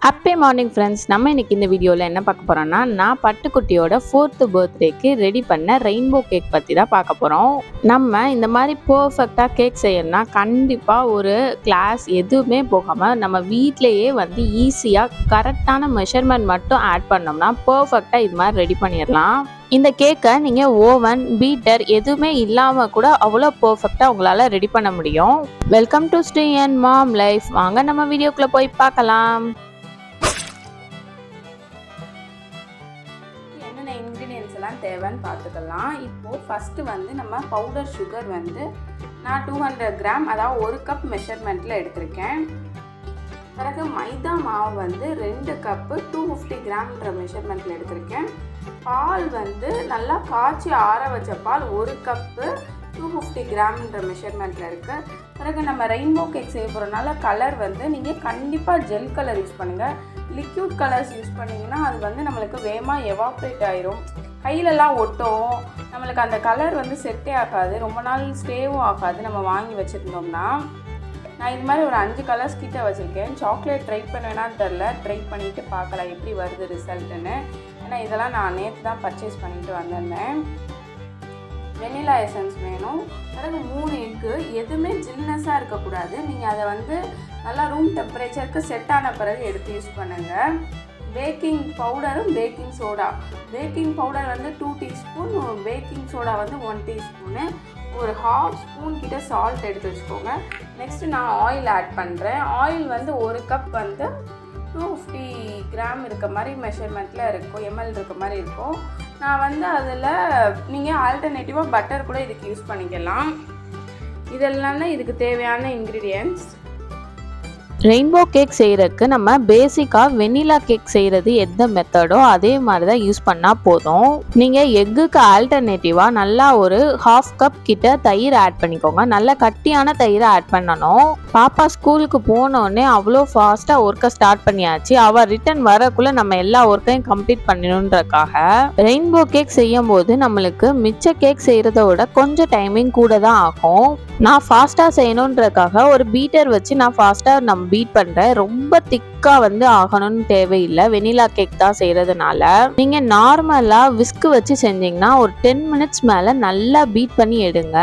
Happy morning friends. நம்ம இன்னைக்கு இந்த வீடியோவில் என்ன பார்க்க போகிறோம்னா, நான் பட்டுக்குட்டியோட 4th பர்த்டேக்கு ரெடி பண்ண ரெயின்போ கேக் பற்றி தான் பார்க்க போகிறோம். நம்ம இந்த மாதிரி பர்ஃபெக்டாக கேக் செய்யணும்னா கண்டிப்பாக ஒரு கிளாஸ் எதுவுமே போகாமல் நம்ம வீட்டிலையே வந்து ஈஸியாக கரெக்டான மெஷர்மெண்ட் மட்டும் ஆட் பண்ணோம்னா பர்ஃபெக்டாக இது மாதிரி ரெடி பண்ணிடலாம். இந்த கேக்கை நீங்கள் ஓவன் பீட்டர் எதுவுமே இல்லாமல் கூட அவ்வளோ பர்ஃபெக்டாக உங்களால் ரெடி பண்ண முடியும். Welcome to Sri and mom life. வாங்க நம்ம வீடியோக்குள்ளே போய் பார்க்கலாம். என்னென்ன இன்க்ரீடியன்ஸ் எல்லாம் தேவைன்னு பார்த்துக்கலாம். இப்போது ஃபஸ்ட்டு வந்து நம்ம பவுடர் சுகர் வந்து நான் 200 கிராம், அதாவது 1 கப் மெஷர்மெண்ட்டில் எடுத்திருக்கேன். பிறகு மைதா மாவு வந்து 2 கப்பு 250 கிராம்ன்ற மெஷர்மெண்ட்டில் எடுத்திருக்கேன். பால் வந்து நல்லா காய்ச்சி ஆற வச்ச பால் 1 கப்பு 250 கிராம்ன்ற மெஷர்மெண்ட்டில் இருக்குது. பிறகு நம்ம ரெயின்போ கேக் செய்ய போகிறனால கலர் வந்து நீங்கள் கண்டிப்பாக ஜெல் கலர் யூஸ் பண்ணுங்கள். லிக்யூட் கலர்ஸ் யூஸ் பண்ணிங்கன்னா அது வந்து நம்மளுக்கு வேகமாக எவாப்ரேட் ஆயிரும், கையிலலாம் ஒட்டும், நம்மளுக்கு அந்த கலர் வந்து செட்டே ஆகாது, ரொம்ப நாள் ஸ்டேவும் ஆகாது நம்ம வாங்கி வச்சுருந்தோம்னா. நான் இது மாதிரி ஒரு 5 கலர்ஸ் கிட்ட வச்சுருக்கேன். சாக்லேட் ட்ரை பண்ணுவேனான்னு தெரில, ட்ரை பண்ணிவிட்டு பார்க்கலாம் எப்படி வருது ரிசல்ட்டுன்னு. ஏன்னா இதெல்லாம் நான் நேற்று தான் பர்ச்சேஸ் பண்ணிட்டு வந்திருந்தேன். வெனிலா எசன்ஸ் வேணும். பிறகு 3 எக்கு. எதுவுமே ஜில்னஸாக இருக்கக்கூடாது. நீங்கள் அதை வந்து நல்லா ரூம் டெம்பரேச்சருக்கு செட் ஆன பிறகு எடுத்து யூஸ் பண்ணுங்கள். பேக்கிங் பவுடரும் பேக்கிங் சோடா. பேக்கிங் பவுடர் வந்து 2 டீஸ்பூன், பேக்கிங் சோடா வந்து 1 டீஸ்பூனு, ஒரு 1/2 ஸ்பூன் கிட்ட சால்ட் எடுத்து வச்சுக்கோங்க. நெக்ஸ்ட்டு நான் ஆயில் ஆட் பண்ணுறேன். ஆயில் வந்து 1 கப் வந்து 250 கிராம் இருக்க மாதிரி மெஷர்மெண்ட்டில் இருக்கும், எம்எல் இருக்க மாதிரி இருக்கும். நான் வந்து அதில் நீங்கள் ஆல்டர்னேட்டிவாக பட்டர் கூட இதுக்கு யூஸ் பண்ணிக்கலாம். இதெல்லாம் தான் இதுக்கு தேவையான இன்க்ரீடியன்ட்ஸ். ரெயின்போ கேக் செய்கிறதுக்கு நம்ம பேசிக்காக வெனிலா கேக் செய்கிறது எந்த மெத்தடோ அதே மாதிரி தான் யூஸ் பண்ணால் போதும். நீங்கள் எக்குக்கு ஆல்டர்னேட்டிவாக நல்லா ஒரு 1/2 கப் கிட்ட தயிர் ஆட் பண்ணிக்கோங்க. நல்லா கட்டியான தயிரை ஆட் பண்ணணும். பாப்பா ஸ்கூலுக்கு போனோடனே அவ்வளோ ஃபாஸ்ட்டாக ஒர்க்கை ஸ்டார்ட் பண்ணியாச்சு. அவள் ரிட்டர்ன் வரக்குள்ளே நம்ம எல்லா ஒர்க்கையும் கம்ப்ளீட் பண்ணணுன்றக்காக ரெயின்போ கேக் செய்யும் போது நம்மளுக்கு மிச்ச கேக் செய்கிறத விட கொஞ்சம் டைமிங் கூட தான் ஆகும். நான் ஃபாஸ்ட்டாக செய்யணுன்றக்காக ஒரு பீட்டர் வச்சு நான் ஃபாஸ்ட்டாக பீட் பண்ணுறேன். ரொம்ப திக்காக வந்து ஆகணும்னு தேவையில்லை. வெனிலா கேக் தான் செய்கிறதுனால நீங்கள் நார்மலாக விஸ்கு வச்சு செஞ்சிங்கன்னா ஒரு 10 மினிட்ஸ் மேலே நல்லா பீட் பண்ணி எடுங்க.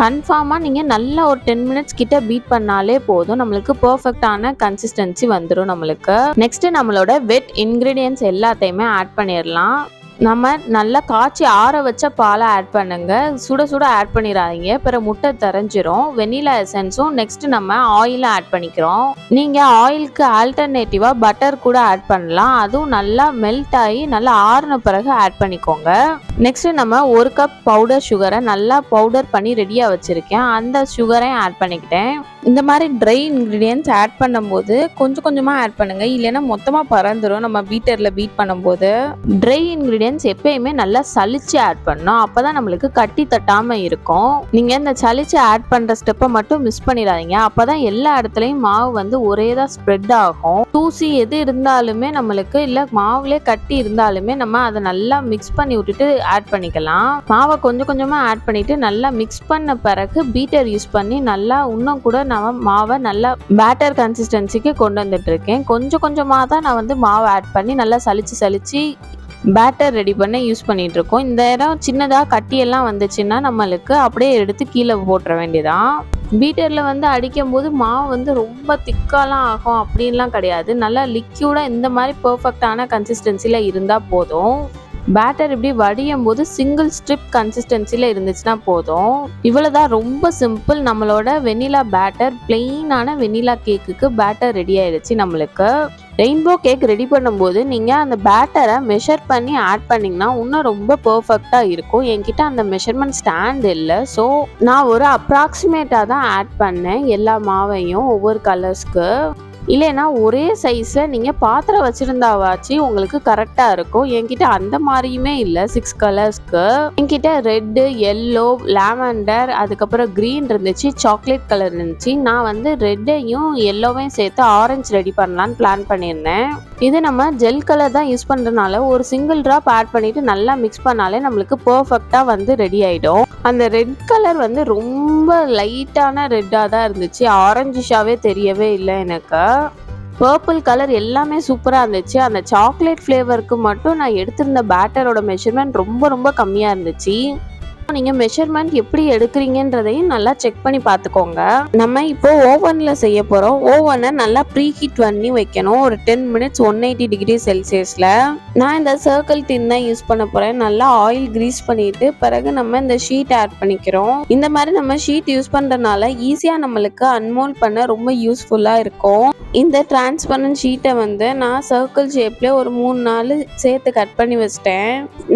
கன்ஃபார்மாக நீங்கள் நல்லா ஒரு 10 மினிட்ஸ் கிட்ட பீட் பண்ணாலே போதும், நம்மளுக்கு பர்ஃபெக்டான கன்சிஸ்டன்சி வந்துடும் நம்மளுக்கு. நெக்ஸ்ட்டு நம்மளோட வெட் இன்க்ரீடியன்ட்ஸ் எல்லாத்தையுமே ஆட் பண்ணிடலாம். நம்ம நல்லா காய்ச்சி ஆற வச்ச பாலை ஆட் பண்ணுங்க. சுட சுட ஆட் பண்ணிடாதீங்க, பிறகு முட்டை தெரிஞ்சிரும். வெனிலா எசன்ஸும் நெக்ஸ்ட் நம்ம ஆயிலை ஆட் பண்ணிக்கிறோம். நீங்கள் ஆயிலுக்கு ஆல்டர்னேட்டிவாக பட்டர் கூட ஆட் பண்ணலாம். அதுவும் நல்லா மெல்ட் ஆகி நல்லா ஆறின பிறகு ஆட் பண்ணிக்கோங்க. நெக்ஸ்ட் நம்ம 1 கப் பவுடர் சுகரை நல்லா பவுடர் பண்ணி ரெடியாக வச்சுருக்கேன். அந்த சுகரையும் ஆட் பண்ணிக்கிட்டேன். இந்த மாதிரி ட்ரை இன்க்ரீடியன்ட்ஸ் ஆட் பண்ணும்போது கொஞ்சம் கொஞ்சமாக ஆட் பண்ணுங்கள், இல்லைன்னா மொத்தமாக பறந்துடும் நம்ம பீட்டரில் பீட் பண்ணும்போது. ட்ரை இன்க்ரீடியன்ட்ஸ் எப்பயுமே நல்லா சலிச்சு ஆட் பண்ணணும், அப்போ தான் நம்மளுக்கு கட்டி தட்டாமல் இருக்கும். நீங்கள் இந்த சலிச்சு ஆட் பண்ணுற ஸ்டெப்பை மட்டும் மிஸ் பண்ணிடாதீங்க. அப்போ தான் எல்லா இடத்துலையும் மாவு வந்து ஒரே தான் ஸ்ப்ரெட் ஆகும். தூசி எது இருந்தாலுமே நம்மளுக்கு, இல்லை மாவுலே கட்டி இருந்தாலுமே நம்ம அதை நல்லா மிக்ஸ் பண்ணி விட்டுட்டு ஆட் பண்ணிக்கலாம். மாவை கொஞ்சம் கொஞ்சமாக ஆட் பண்ணிவிட்டு நல்லா மிக்ஸ் பண்ண பிறகு பீட்டர் யூஸ் பண்ணி நல்லா இன்னும் கூட நான் மாவை நல்லா பேட்டர் கன்சிஸ்டன்சிக்கு கொண்டு வந்துட்டு இருக்கேன். கொஞ்சம் கொஞ்சமாக தான் நான் வந்து மாவை ஆட் பண்ணி நல்லா சலிச்சு பேட்டர் ரெடி பண்ண யூஸ் பண்ணிட்டு இருக்கோம். இந்த இடம் சின்னதாக கட்டியெல்லாம் வந்துச்சுன்னா நம்மளுக்கு அப்படியே எடுத்து கீழே போட்டுற வேண்டியதான். பீட்டரில் வந்து அடிக்கும் போது மாவு வந்து ரொம்ப திக்காலாம் ஆகும் அப்படின்லாம் கிடையாது. நல்லா லிக்யூடாக இந்த மாதிரி பர்ஃபெக்டான கன்சிஸ்டன்சியில் இருந்தால் போதும். பேட்டர் இப்படி வடியும் போது சிங்கிள் ஸ்ட்ரிப் கன்சிஸ்டன்சியில் இருந்துச்சுன்னா போதும். இவ்வளோதான், ரொம்ப சிம்பிள். நம்மளோட வெனிலா பேட்டர், பிளெயினான வெனிலா கேக்குக்கு பேட்டர் ரெடி ஆயிடுச்சு நம்மளுக்கு. ரெயின்போ கேக் ரெடி பண்ணும்போது நீங்கள் அந்த பேட்டரை மெஷர் பண்ணி ஆட் பண்ணிங்கன்னா இன்னும் ரொம்ப பர்ஃபெக்டாக இருக்கும். என்கிட்ட அந்த மெஷர்மெண்ட் ஸ்டாண்ட் இல்லை, ஸோ நான் ஒரு அப்ராக்சிமேட்டாக தான் ஆட் பண்ணேன் எல்லா மாவையும் ஒவ்வொரு கலர்ஸ்க்கு. இல்லைன்னா ஒரே சைஸில் நீங்கள் பாத்திரம் வச்சுருந்தாவாச்சு உங்களுக்கு கரெக்டாக இருக்கும். என்கிட்ட அந்த மாதிரியுமே இல்லை. 6 கலர்ஸ்க்கு என்கிட்ட ரெட்டு, எல்லோ, லாவெண்டர், அதுக்கப்புறம் க்ரீன் இருந்துச்சு, சாக்லேட் கலர் இருந்துச்சு. நான் வந்து ரெட்டையும் எல்லோவையும் சேர்த்து ஆரஞ்சு ரெடி பண்ணலான்னு பிளான் பண்ணியிருந்தேன். இது நம்ம ஜெல் கலர் தான் யூஸ் பண்ணுறதுனால ஒரு சிங்கிள் ட்ராப் ஆட் பண்ணிவிட்டு நல்லா மிக்ஸ் பண்ணாலே நம்மளுக்கு பர்ஃபெக்டாக வந்து ரெடி ஆகிடும். அந்த ரெட் கலர் வந்து ரொம்ப லைட்டான ரெட்டாக தான் இருந்துச்சு, ஆரஞ்சிஷாவே தெரியவே இல்லை எனக்கு. பர்பிள் கலர் எல்லாமே சூப்பராக இருந்துச்சு. அந்த சாக்லேட் ஃப்ளேவருக்கு மட்டும் நான் எடுத்திருந்த பேட்டரோட மெஷர்மெண்ட் ரொம்ப ரொம்ப கம்மியாக இருந்துச்சு. நீங்க மெஷர்மெண்ட் எப்படி எடுக்கிறீங்கன்றதையும் நல்லா செக் பண்ணி பார்த்துக்கோங்க. நம்ம இப்போ ஓவன்ல செய்ய போறோம். ஓவனை நல்லா ப்ரீ ஹீட் பண்ணி வைக்கணும். ஒரு 10 மினிட்ஸ் 180 டிகிரி செல்சியஸ்ல. நான் இந்த சர்க்கிள் டின் தான் யூஸ் பண்ண போறேன். நல்லா ஆயில் கிரீஸ் பண்ணிட்டு பிறகு நம்ம இந்த ஷீட் ஆட் பண்ணிக்கிறோம். இந்த மாதிரி நம்ம ஷீட் யூஸ் பண்றதுனால ஈஸியா நம்மளுக்கு அன்மோல்ட் பண்ண ரொம்ப யூஸ்ஃபுல்லா இருக்கும். இந்த டிரான்ஸ்பரண்ட் ஷீட்டை வந்து நான் சர்க்கிள் ஷேப்ல ஒரு 3-4 சேர்த்து கட் பண்ணி வச்சிட்டேன்.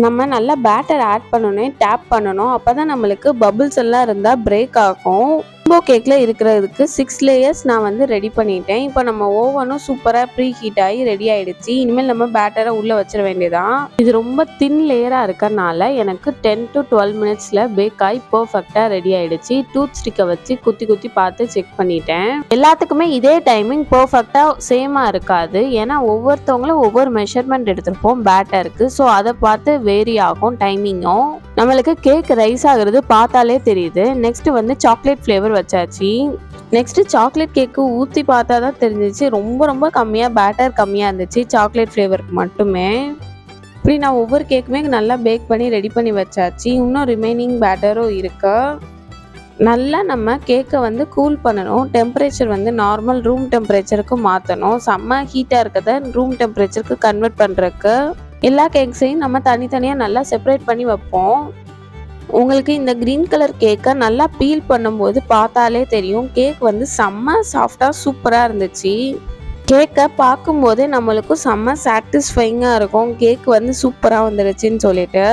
நம்ம நல்லா பேட்டர் ஆட் பண்ணணும், டேப் பண்ணணும். அப்பதான் நம்மளுக்கு பபிள்ஸ் எல்லாம் இருந்தா பிரேக் ஆகும். ஜம்போ கேக்ல இருக்கிறதுக்கு 6 லேயர்ஸ் நான் வந்து ரெடி பண்ணிட்டேன். இப்போ நம்ம ஓவனும் சூப்பரா ப்ரீ ஹீட் ஆகி ரெடி ஆயிடுச்சு. இனிமேல் நம்ம பேட்டரை உள்ள வச்சிட வேண்டியதான். இது ரொம்ப தின் லேயரா இருக்கறனால எனக்கு 10 to 12 மினிட்ஸ்ல பேக் ஆகி பர்ஃபெக்டா ரெடி ஆயிடுச்சு. டூத் ஸ்டிக்கை வச்சு குத்தி குத்தி பார்த்து செக் பண்ணிட்டேன். எல்லாத்துக்குமே இதே டைமிங் பர்ஃபெக்டா சேமா இருக்காது. ஏன்னா ஒவ்வொருத்தவங்களும் ஒவ்வொரு மெஷர்மெண்ட் எடுத்திருப்போம் பேட்டருக்கு. ஸோ அதை பார்த்து வேரி ஆகும் டைமிங்கும். நம்மளுக்கு கேக் ரைஸ் ஆகுறது பார்த்தாலே தெரியுது. நெக்ஸ்ட் வந்து சாக்லேட் ஃப்ளேவர் வச்சாச்சு. நெக்ஸ்ட் சாக்லேட் கேக்கு ஊற்றி பார்த்தா தான் தெரிஞ்சிச்சு ரொம்ப ரொம்ப கம்மியாக பேட்டர் கம்மியாக இருந்துச்சு சாக்லேட் ஃப்ளேவருக்கு மட்டுமே. இப்படி நான் ஒவ்வொரு கேக்குமே நல்லா பேக் பண்ணி ரெடி பண்ணி வச்சாச்சு. இன்னும் ரிமைனிங் பேட்டரும் இருக்கு. நல்லா நம்ம கேக்கை வந்து கூல் பண்ணணும். டெம்பரேச்சர் வந்து நார்மல் ரூம் டெம்பரேச்சருக்கு மாற்றணும். செம்ம ஹீட்டாக இருக்கிறத ரூம் டெம்பரேச்சருக்கு கன்வெர்ட் பண்ணுறதுக்கு எல்லா கேக்ஸையும் நம்ம தனித்தனியாக நல்லா செப்பரேட் பண்ணி வைப்போம். உங்களுக்கு இந்த கிரீன் கலர் கேக்கை நல்லா பீல் பண்ணும்போது பார்த்தாலே தெரியும். கேக் வந்து செம்ம சாஃப்டாக சூப்பராக இருந்துச்சு. கேக்கை பார்க்கும்போதே நம்மளுக்கும் செம்ம சாட்டிஸ்ஃபைங்காக இருக்கும். கேக் வந்து சூப்பராக வந்துடுச்சுன்னு சொல்லிட்டு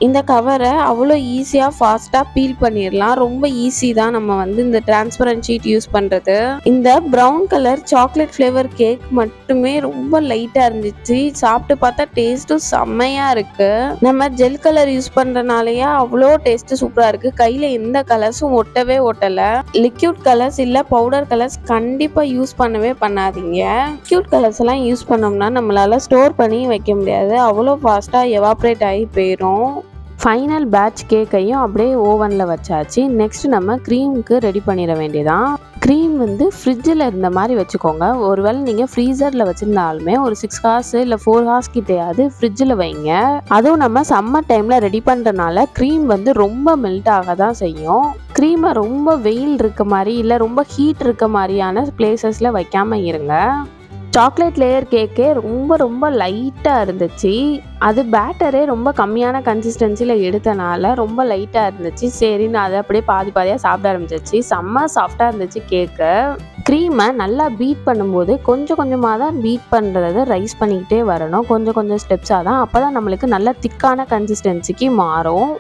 இந்த கவரை அவ்வளோ ஈஸியாக ஃபாஸ்ட்டாக பீல் பண்ணிடலாம். ரொம்ப ஈஸி தான் நம்ம வந்து இந்த டிரான்ஸ்பரண்ட் ஷீட் யூஸ் பண்ணுறது. இந்த brown colour chocolate flavour cake மட்டுமே ரொம்ப லைட்டாக இருந்துச்சு. சாப்பிட்டு பார்த்தா டேஸ்ட்டும் செம்மையாக இருக்குது. நம்ம ஜெல் கலர் யூஸ் பண்ணுறனாலேயே அவ்வளோ டேஸ்ட்டு சூப்பராக இருக்குது. கையில் எந்த கலர்ஸும் ஒட்டவே ஒட்டலை. லிக்யூட் கலர்ஸ் இல்லை பவுடர் கலர்ஸ் கண்டிப்பாக யூஸ் பண்ணவே பண்ணாதீங்க. லிக்யூட் கலர்ஸ் எல்லாம் யூஸ் பண்ணோம்னா நம்மளால் ஸ்டோர் பண்ணி வைக்க முடியாது. அவ்வளோ ஃபாஸ்ட்டாக எவாப்ரேட் ஆகி போயிடும். ஃபைனல் பேட்ச் கேக்கையும் அப்படியே ஓவனில் வச்சாச்சு. நெக்ஸ்ட் நம்ம க்ரீமுக்கு ரெடி பண்ணிட வேண்டியதான். க்ரீம் வந்து ஃப்ரிட்ஜில் இருந்த மாதிரி வச்சுக்கோங்க. ஒருவேளை நீங்கள் ஃப்ரீசரில் வச்சுருந்தாலுமே ஒரு 6 ஹார்ஸ் இல்லை 4 ஹார்ஸ் கிட்டையாவது ஃப்ரிட்ஜில் வைங்க. அதுவும் நம்ம சம்மர் டைமில் ரெடி பண்ணுறனால க்ரீம் வந்து ரொம்ப மெல்ட் ஆக தான் செய்யும். க்ரீமை ரொம்ப வெயில் இருக்க மாதிரி இல்லை ரொம்ப ஹீட் இருக்க மாதிரியான பிளேசஸில் வைக்காமல் இருங்க. சாக்லேட் லேயர் கேக்கே ரொம்ப ரொம்ப லைட்டாக இருந்துச்சு. அது பேட்டரே ரொம்ப கம்மியான கன்சிஸ்டன்சியில் எடுத்தனால ரொம்ப லைட்டாக இருந்துச்சு. சரின்னு அதை அப்படியே பாதி பாதியாக சாப்பிட ஆரம்பிச்சிச்சு. செம்ம சாஃப்டாக இருந்துச்சு கேக்கு. க்ரீமை நல்லா பீட் பண்ணும்போது கொஞ்சம் கொஞ்சமாக தான் பீட் பண்ணுறதை ரைஸ் பண்ணிக்கிட்டே வரணும். கொஞ்சம் கொஞ்சம் ஸ்டெப்ஸாக தான். அப்போ தான் நம்மளுக்கு நல்லா திக்கான கன்சிஸ்டன்சிக்கு மாறும்.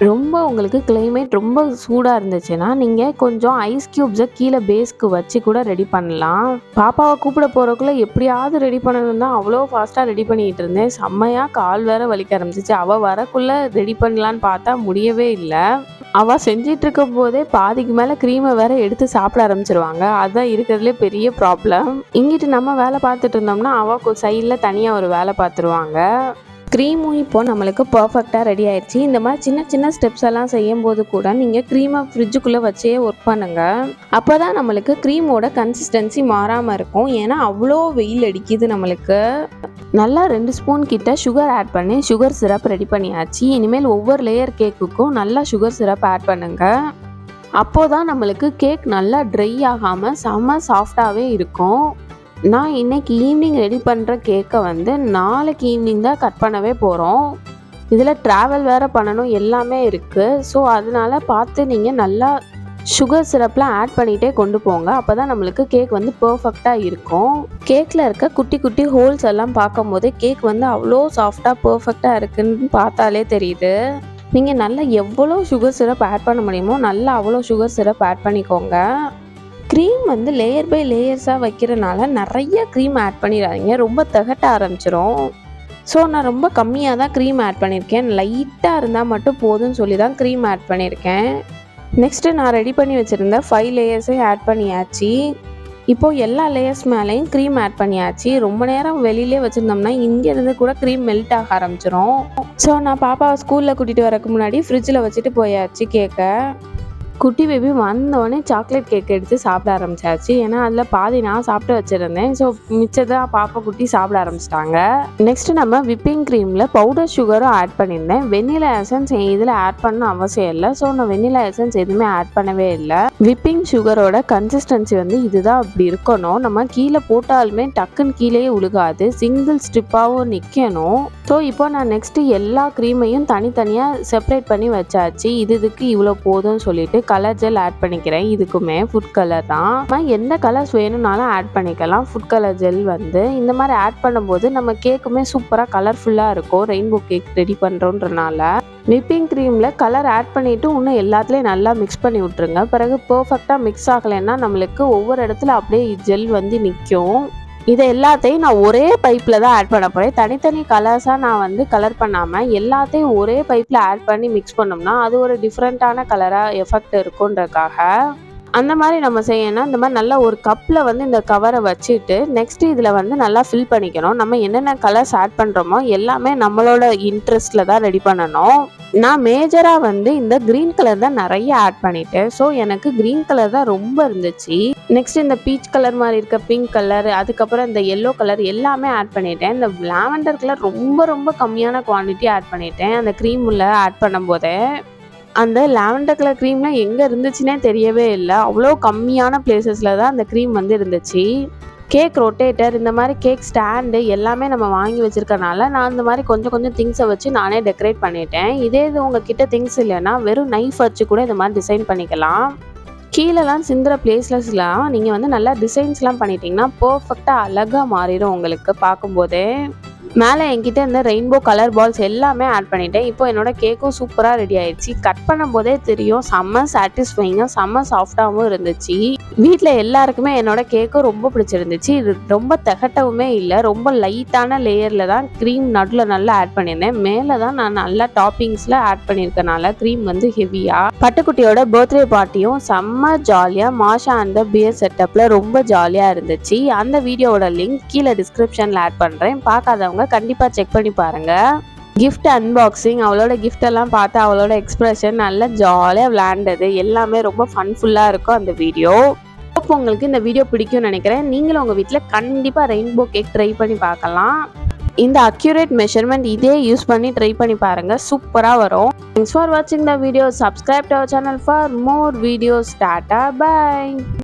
ரொம்ப உங்களுக்கு கிளைமேட் ரொம்ப சூடாக இருந்துச்சுன்னா நீங்கள் கொஞ்சம் ஐஸ் க்யூப்ஸை கீழே பேஸ்க்கு வச்சு கூட ரெடி பண்ணலாம். பாப்பாவை கூப்பிட போகிறக்குள்ளே எப்படியாவது ரெடி பண்ணணும் தான் அவ்வளோ ஃபாஸ்ட்டாக ரெடி பண்ணிகிட்டு இருந்தேன். செம்மையாக கால் வேற வலிக்க ஆரம்பிச்சிச்சு. அவள் வரக்குள்ளே ரெடி பண்ணலான்னு பார்த்தா முடியவே இல்லை. அவள் செஞ்சிட்டு இருக்கும் போதே பாதிக்கு மேலே க்ரீமை வேற எடுத்து சாப்பிட ஆரம்பிச்சிருவாங்க. அதுதான் இருக்கிறதுலே பெரிய ப்ராப்ளம். இங்கிட்டு நம்ம வேலை பார்த்துட்டு இருந்தோம்னா அவள் சைடில் தனியாக ஒரு வேலை பார்த்துருவாங்க. க்ரீமும் இப்போ நம்மளுக்கு பர்ஃபெக்டாக ரெடி ஆயிடுச்சு. இந்த மாதிரி சின்ன சின்ன ஸ்டெப்ஸ் எல்லாம் செய்யும் போது கூட நீங்கள் க்ரீமை ஃப்ரிட்ஜுக்குள்ளே வச்சே ஒர்க் பண்ணுங்கள். அப்போ தான் நம்மளுக்கு க்ரீமோட கன்சிஸ்டன்சி மாறாமல் இருக்கும். ஏன்னா அவ்வளோ வெயில் அடிக்குது நம்மளுக்கு. நல்லா 2 ஸ்பூன் கிட்ட சுகர் ஆட் பண்ணி சுகர் சிரப் ரெடி பண்ணியாச்சு. இனிமேல் ஒவ்வொரு லேயர் கேக்குக்கும் நல்லா சுகர் சிரப் ஆட் பண்ணுங்கள். அப்போது தான் நம்மளுக்கு கேக் நல்லா ட்ரை ஆகாமல் செம்ம சாஃப்டாகவே இருக்கும். நான் இன்னைக்கு ஈவினிங் ரெடி பண்ணுற கேக்கை வந்து நாளைக்கு ஈவினிங் தான் கட் பண்ணவே போகிறோம். இதில் ட்ராவல் வேறு பண்ணணும், எல்லாமே இருக்குது. ஸோ அதனால பார்த்து நீங்கள் நல்லா சுகர் சிரப்லாம் ஆட் பண்ணிகிட்டே கொண்டு போங்க. அப்போ தான் நம்மளுக்கு கேக் வந்து பர்ஃபெக்டாக இருக்கும். கேக்கில் இருக்க குட்டி குட்டி ஹோல்ஸ் எல்லாம் பார்க்கும் போதே கேக் வந்து அவ்வளோ சாஃப்டாக பர்ஃபெக்டாக இருக்குன்னு பார்த்தாலே தெரியுது. நீங்கள் நல்லா எவ்வளோ சுகர் சிரப் ஆட் பண்ண முடியுமோ நல்லா அவ்வளோ சுகர் சிரப் ஆட் பண்ணிக்கோங்க. க்ரீம் வந்து லேயர் பை லேயர்ஸாக வைக்கிறனால நிறைய க்ரீம் ஆட் பண்ணிடாதீங்க, ரொம்ப திகட்ட ஆரம்பிச்சிரும். ஸோ நான் ரொம்ப கம்மியாக தான் க்ரீம் ஆட் பண்ணியிருக்கேன். லைட்டாக இருந்தால் மட்டும் போதும்னு சொல்லி தான் க்ரீம் ஆட் பண்ணியிருக்கேன். நெக்ஸ்ட்டு நான் ரெடி பண்ணி வச்சுருந்த 5 லேயர்ஸையும் ஆட் பண்ணியாச்சு. இப்போது எல்லா லேயர்ஸ் மேலேயும் க்ரீம் ஆட் பண்ணியாச்சு. ரொம்ப நேரம் வெளியிலே வச்சுருந்தோம்னா இங்கேருந்து கூட க்ரீம் மெல்ட் ஆக ஆரம்பிச்சிரும். ஸோ நான் பாப்பாவை ஸ்கூலில் கூட்டிகிட்டு வரக்கு முன்னாடி ஃப்ரிட்ஜில் வச்சுட்டு போயாச்சு கேக்கை. குட்டி பேபி வந்தோடனே சாக்லேட் கேக் எடுத்து சாப்பிட ஆரம்பிச்சாச்சு. ஏன்னா அதில் பாதி நான் சாப்பிட்டு வச்சுருந்தேன். ஸோ மிச்சதான் பாப்பா குட்டி சாப்பிட ஆரம்பிச்சிட்டாங்க. நெக்ஸ்ட் நம்ம விப்பிங் க்ரீமில் பவுடர் சுகரும் ஆட் பண்ணியிருந்தேன். வெண்ணிலா எசன்ஸ் இதில் ஆட் பண்ண அவசியம் இல்லை. ஸோ நான் வெண்ணிலா எசன்ஸ் எதுவுமே ஆட் பண்ணவே இல்லை. விப்பிங் சுகரோட கன்சிஸ்டன்சி வந்து இதுதான் அப்படி இருக்கணும். நம்ம கீழே போட்டாலுமே டக்குன்னு கீழேயே உழுகாது, சிங்கிள் ஸ்ட்ரிப்பாகவும் நிற்கணும். ஸோ இப்போ நான் நெக்ஸ்ட்டு எல்லா க்ரீமையும் தனித்தனியாக செப்பரேட் பண்ணி வச்சாச்சு. இதுக்கு இவ்வளோ போதும்னு சொல்லிட்டு கலர் ஜெல் ஆட் பண்ணிக்கிறேன். இதுக்குமே ஃபுட் கலர் தான். எந்த கலர்ஸ் வேணும்னாலும் ஆட் பண்ணிக்கலாம். ஃபுட் கலர் ஜெல் வந்து இந்த மாதிரி ஆட் பண்ணும்போது நம்ம கேக்குமே சூப்பராக கலர்ஃபுல்லாக இருக்கும். ரெயின்போ கேக் ரெடி பண்ணுறோன்றனால விப்பிங் க்ரீமில் கலர் ஆட் பண்ணிவிட்டு இன்னும் எல்லாத்துலேயும் நல்லா மிக்ஸ் பண்ணி விட்ருங்க. பிறகு பர்ஃபெக்டாக மிக்ஸ் ஆகலைன்னா நம்மளுக்கு ஒவ்வொரு இடத்துல அப்படியே ஜெல் வந்து நிற்கும். இதை எல்லாத்தையும் நான் ஒரே பைப்பில் தான் ஆட் பண்ண போகிறேன். தனித்தனி கலர்ஸாக நான் வந்து கலர் பண்ணாமல் எல்லாத்தையும் ஒரே பைப்பில் ஆட் பண்ணி மிக்ஸ் பண்ணோம்னா அது ஒரு டிஃப்ரெண்ட்டான கலராக எஃபெக்ட் இருக்குன்றக்காக அந்த மாதிரி நம்ம செய்யணும். இந்த மாதிரி நல்லா ஒரு கப்பில் வந்து இந்த கவரை வச்சுட்டு நெக்ஸ்ட்டு இதில் வந்து நல்லா ஃபில் பண்ணிக்கணும். நம்ம என்னென்ன கலர்ஸ் ஆட் பண்ணுறோமோ எல்லாமே நம்மளோட இன்ட்ரெஸ்ட்டில் தான் ரெடி பண்ணணும். நான் மேஜராக வந்து இந்த க்ரீன் கலர் தான் நிறைய ஆட் பண்ணிட்டேன். ஸோ எனக்கு க்ரீன் கலர் தான் ரொம்ப இருந்துச்சு. நெக்ஸ்ட் இந்த பீச் கலர் மாதிரி இருக்க பிங்க் கலர், அதுக்கப்புறம் இந்த எல்லோ கலர் எல்லாமே ஆட் பண்ணிட்டேன். இந்த லாவெண்டர் கலர் ரொம்ப ரொம்ப கம்மியான குவான்டிட்டி ஆட் பண்ணிட்டேன். அந்த க்ரீம் உள்ள ஆட் பண்ணும்போதே அந்த லாவெண்டர் கலர் க்ரீம்லாம் எங்கே இருந்துச்சுன்னே தெரியவே இல்லை. அவ்வளோ கம்மியான பிளேசஸில் தான் அந்த க்ரீம் வந்து இருந்துச்சு. கேக் ரொட்டேட்டர், இந்த மாதிரி கேக் ஸ்டாண்டு எல்லாமே நம்ம வாங்கி வச்சுருக்கனால நான் இந்த மாதிரி கொஞ்சம் கொஞ்சம் திங்ஸை வச்சு நானே டெக்கரேட் பண்ணிட்டேன். இதே இது உங்ககிட்ட திங்ஸ் இல்லைன்னா வெறும் நைஃப் வச்சு கூட இந்த மாதிரி டிசைன் பண்ணிக்கலாம். கீழெல்லாம் சிந்துற பிளேஸ்லஸ்லாம் நீங்கள் வந்து நல்லா டிசைன்ஸ்லாம் பண்ணிட்டீங்கன்னா பர்ஃபெக்டாக அழகாக மாறிடும் உங்களுக்கு பார்க்கும்போதே. மேலே என்கிட்ட இந்த ரெயின்போ கலர் பால்ஸ் எல்லாமே ஆட் பண்ணிட்டேன். இப்போ என்னோட கேக்கும் சூப்பராக ரெடி ஆயிடுச்சு. கட் பண்ணும்போதே தெரியும் செம்ம சாட்டிஸ்ஃபைங்காக செம்ம சாஃப்டாகவும் இருந்துச்சு. வீட்டில் எல்லாருக்குமே என்னோட கேக்கும் ரொம்ப பிடிச்சிருந்துச்சு. இது ரொம்ப திகட்டவுமே இல்லை. ரொம்ப லைட்டான லேயரில் தான் க்ரீம் நடுவில் நல்லா ஆட் பண்ணியிருந்தேன். மேலே தான் நான் நல்லா டாப்பிங்ஸில் ஆட் பண்ணியிருக்கனால க்ரீம் வந்து ஹெவியாக. பட்டுக்குட்டியோட பர்த்டே பார்ட்டியும் செம்ம ஜாலியாக மாஷா அந்த பியர் செட்டப்பில் ரொம்ப ஜாலியாக இருந்துச்சு. அந்த வீடியோவோட லிங்க் கீழே டிஸ்கிரிப்ஷனில் ஆட் பண்ணுறேன். பார்க்காதவங்க கண்டிப்பாக செக் பண்ணி பாருங்கள். கிஃப்ட் அன்பாக்சிங், அவளோட கிஃப்ட் எல்லாம் பார்த்து அவளோட எக்ஸ்பிரஷன் நல்லா ஜாலியாக விளையாண்டது எல்லாமே ரொம்ப ஃபன்ஃபுல்லாக இருக்கும் அந்த வீடியோ. இப்போ உங்களுக்கு இந்த வீடியோ பிடிக்கும்னு நினைக்கிறேன். நீங்களும் உங்கள் வீட்டில் கண்டிப்பாக ரெயின்போ கேக் ட்ரை பண்ணி பார்க்கலாம். இந்த அக்யூரேட் மெஷர்மெண்ட் இதே யூஸ் பண்ணி ட்ரை பண்ணி பாருங்கள், சூப்பராக வரும். தேங்க்ஸ் ஃபார் வாட்சிங் the video. Subscribe to our channel for more videos. டாடா, பை.